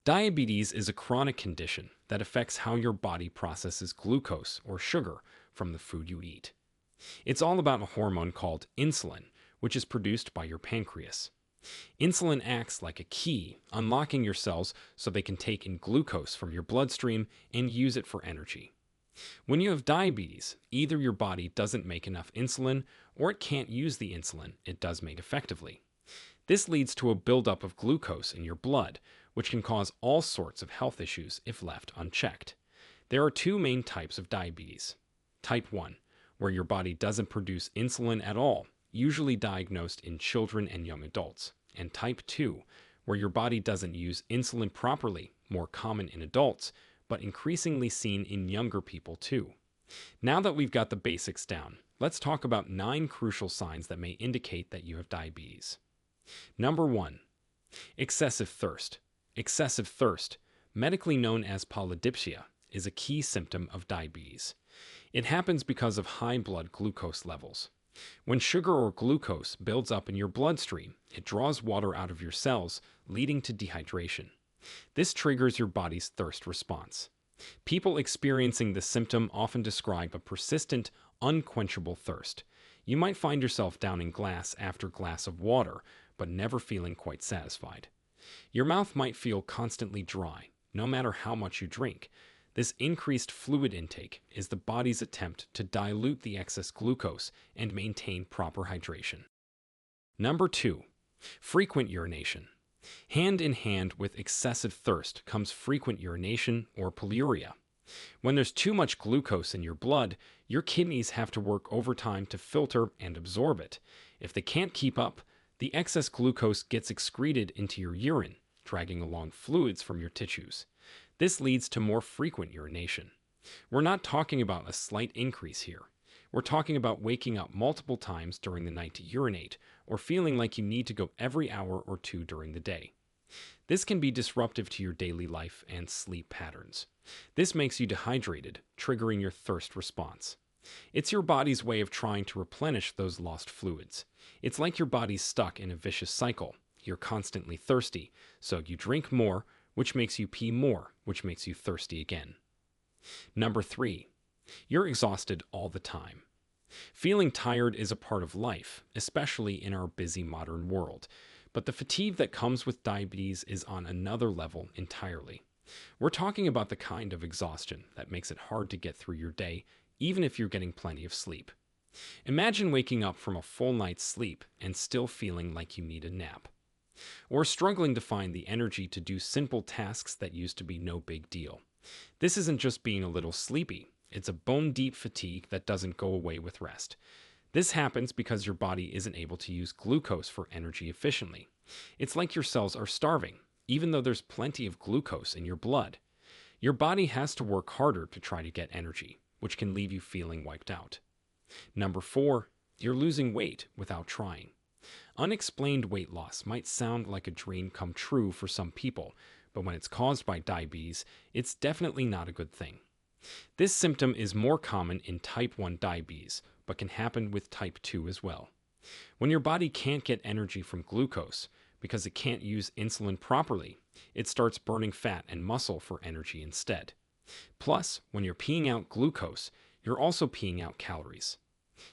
Diabetes is a chronic condition that affects how your body processes glucose or sugar from the food you eat. It's all about a hormone called insulin, which is produced by your pancreas. Insulin acts like a key, unlocking your cells so they can take in glucose from your bloodstream and use it for energy. When you have diabetes, either your body doesn't make enough insulin or it can't use the insulin it does make effectively. This leads to a buildup of glucose in your blood, which can cause all sorts of health issues if left unchecked. There are two main types of diabetes. Type 1, where your body doesn't produce insulin at all, usually diagnosed in children and young adults. And type 2, where your body doesn't use insulin properly, more common in adults, but increasingly seen in younger people too. Now that we've got the basics down, let's talk about 9 crucial signs that may indicate that you have diabetes. Number 1. Excessive thirst. Excessive thirst, medically known as polydipsia, is a key symptom of diabetes. It happens because of high blood glucose levels. When sugar or glucose builds up in your bloodstream, it draws water out of your cells, leading to dehydration. This triggers your body's thirst response. People experiencing this symptom often describe a persistent, unquenchable thirst. You might find yourself downing glass after glass of water, but never feeling quite satisfied. Your mouth might feel constantly dry, no matter how much you drink. This increased fluid intake is the body's attempt to dilute the excess glucose and maintain proper hydration. Number 2. Frequent urination. Hand in hand with excessive thirst comes frequent urination or polyuria. When there's too much glucose in your blood, your kidneys have to work overtime to filter and absorb it. If they can't keep up, the excess glucose gets excreted into your urine, dragging along fluids from your tissues. This leads to more frequent urination. We're not talking about a slight increase here. We're talking about waking up multiple times during the night to urinate, or feeling like you need to go every hour or two during the day. This can be disruptive to your daily life and sleep patterns. This makes you dehydrated, triggering your thirst response. It's your body's way of trying to replenish those lost fluids. It's like your body's stuck in a vicious cycle. You're constantly thirsty, so you drink more, which makes you pee more, which makes you thirsty again. Number 3. You're exhausted all the time. Feeling tired is a part of life, especially in our busy modern world. But the fatigue that comes with diabetes is on another level entirely. We're talking about the kind of exhaustion that makes it hard to get through your day, even if you're getting plenty of sleep. Imagine waking up from a full night's sleep and still feeling like you need a nap. Or struggling to find the energy to do simple tasks that used to be no big deal. This isn't just being a little sleepy. It's a bone-deep fatigue that doesn't go away with rest. This happens because your body isn't able to use glucose for energy efficiently. It's like your cells are starving, even though there's plenty of glucose in your blood. Your body has to work harder to try to get energy, which can leave you feeling wiped out. Number 4, you're losing weight without trying. Unexplained weight loss might sound like a dream come true for some people, but when it's caused by diabetes, it's definitely not a good thing. This symptom is more common in type 1 diabetes, but can happen with type 2 as well. When your body can't get energy from glucose because it can't use insulin properly, it starts burning fat and muscle for energy instead. Plus, when you're peeing out glucose, you're also peeing out calories.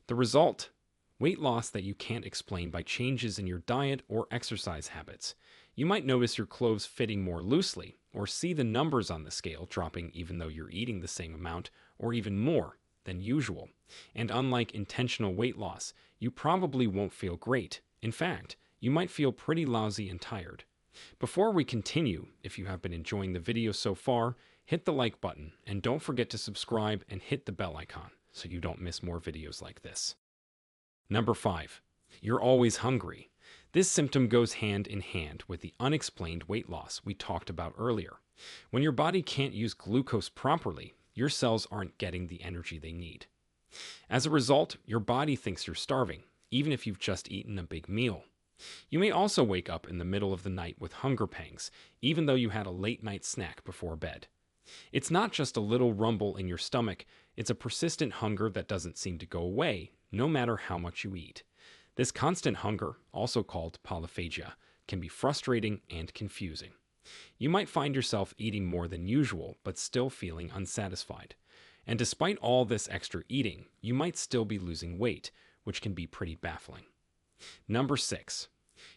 The result? Weight loss that you can't explain by changes in your diet or exercise habits. You might notice your clothes fitting more loosely, or see the numbers on the scale dropping even though you're eating the same amount, or even more, than usual. And unlike intentional weight loss, you probably won't feel great. In fact, you might feel pretty lousy and tired. Before we continue, if you have been enjoying the video so far, hit the like button and don't forget to subscribe and hit the bell icon so you don't miss more videos like this. Number 5. You're always hungry. This symptom goes hand in hand with the unexplained weight loss we talked about earlier. When your body can't use glucose properly, your cells aren't getting the energy they need. As a result, your body thinks you're starving, even if you've just eaten a big meal. You may also wake up in the middle of the night with hunger pangs, even though you had a late night snack before bed. It's not just a little rumble in your stomach, it's a persistent hunger that doesn't seem to go away, no matter how much you eat. This constant hunger, also called polyphagia, can be frustrating and confusing. You might find yourself eating more than usual, but still feeling unsatisfied. And despite all this extra eating, you might still be losing weight, which can be pretty baffling. Number 6.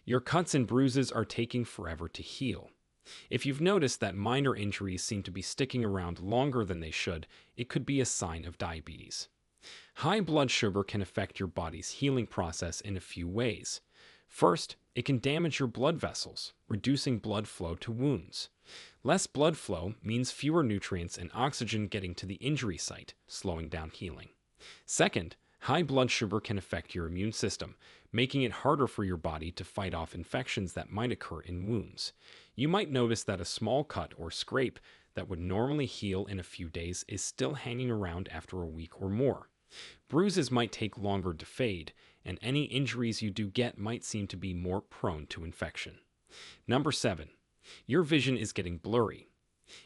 Your cuts and bruises are taking forever to heal. If you've noticed that minor injuries seem to be sticking around longer than they should, it could be a sign of diabetes. High blood sugar can affect your body's healing process in a few ways. First, it can damage your blood vessels, reducing blood flow to wounds. Less blood flow means fewer nutrients and oxygen getting to the injury site, slowing down healing. Second, high blood sugar can affect your immune system, making it harder for your body to fight off infections that might occur in wounds. You might notice that a small cut or scrape that would normally heal in a few days is still hanging around after a week or more. Bruises might take longer to fade, and any injuries you do get might seem to be more prone to infection. Number 7. Your vision is getting blurry.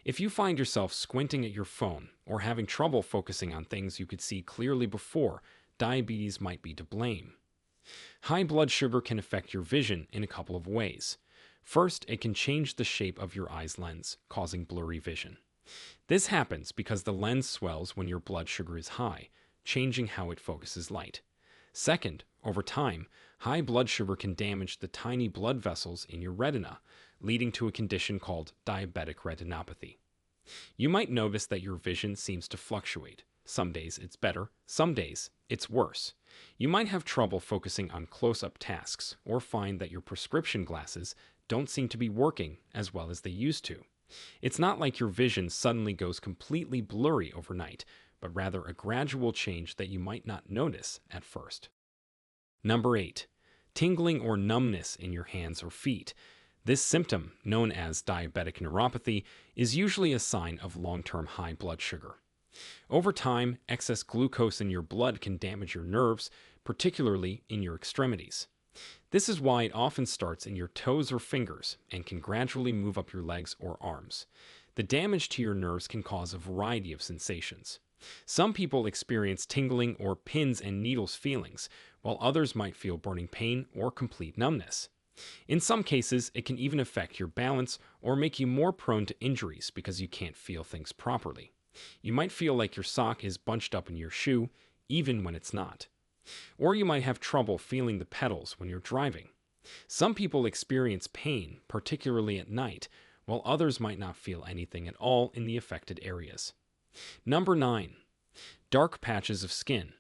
If you find yourself squinting at your phone or having trouble focusing on things you could see clearly before, diabetes might be to blame. High blood sugar can affect your vision in a couple of ways. First, it can change the shape of your eye's lens, causing blurry vision. This happens because the lens swells when your blood sugar is high, changing how it focuses light. Second, over time, high blood sugar can damage the tiny blood vessels in your retina, leading to a condition called diabetic retinopathy. You might notice that your vision seems to fluctuate. Some days it's better, some days it's worse. You might have trouble focusing on close-up tasks or find that your prescription glasses don't seem to be working as well as they used to. It's not like your vision suddenly goes completely blurry overnight, but rather a gradual change that you might not notice at first. Number 8. Tingling or numbness in your hands or feet. This symptom, known as diabetic neuropathy, is usually a sign of long-term high blood sugar. Over time, excess glucose in your blood can damage your nerves, particularly in your extremities. This is why it often starts in your toes or fingers and can gradually move up your legs or arms. The damage to your nerves can cause a variety of sensations. Some people experience tingling or pins and needles feelings, while others might feel burning pain or complete numbness. In some cases, it can even affect your balance or make you more prone to injuries because you can't feel things properly. You might feel like your sock is bunched up in your shoe, even when it's not. Or you might have trouble feeling the pedals when you're driving. Some people experience pain, particularly at night, while others might not feel anything at all in the affected areas. Number 9. Dark patches of skin.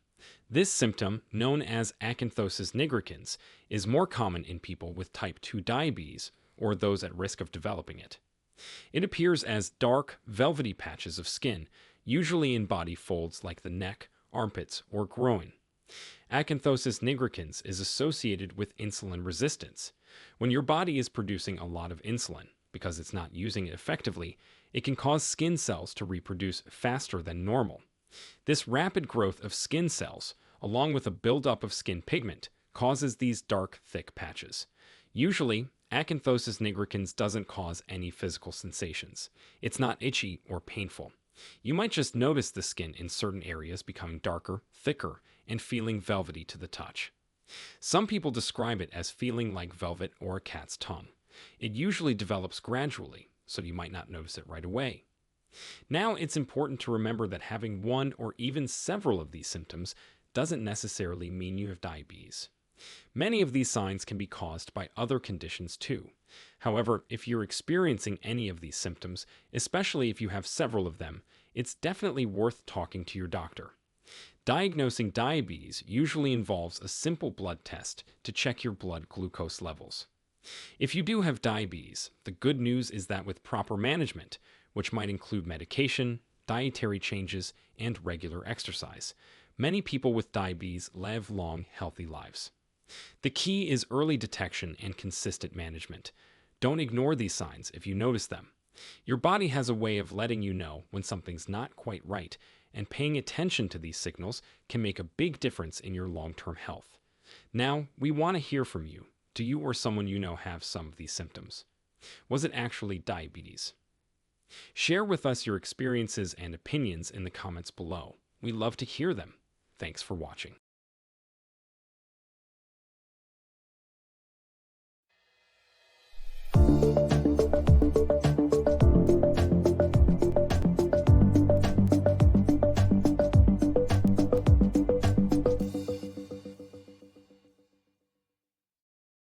This symptom, known as acanthosis nigricans, is more common in people with type 2 diabetes or those at risk of developing it. It appears as dark, velvety patches of skin, usually in body folds like the neck, armpits, or groin. Acanthosis nigricans is associated with insulin resistance. When your body is producing a lot of insulin, because it's not using it effectively, it can cause skin cells to reproduce faster than normal. This rapid growth of skin cells, along with a buildup of skin pigment, causes these dark, thick patches. Usually, acanthosis nigricans doesn't cause any physical sensations. It's not itchy or painful. You might just notice the skin in certain areas becoming darker, thicker, and feeling velvety to the touch. Some people describe it as feeling like velvet or a cat's tongue. It usually develops gradually, so you might not notice it right away. Now, it's important to remember that having one or even several of these symptoms doesn't necessarily mean you have diabetes. Many of these signs can be caused by other conditions too. However, if you're experiencing any of these symptoms, especially if you have several of them, it's definitely worth talking to your doctor. Diagnosing diabetes usually involves a simple blood test to check your blood glucose levels. If you do have diabetes, the good news is that with proper management, which might include medication, dietary changes, and regular exercise, many people with diabetes live long, healthy lives. The key is early detection and consistent management. Don't ignore these signs if you notice them. Your body has a way of letting you know when something's not quite right, and paying attention to these signals can make a big difference in your long-term health. Now, we want to hear from you. Do you or someone you know have some of these symptoms? Was it actually diabetes? Share with us your experiences and opinions in the comments below. We love to hear them. Thanks for watching.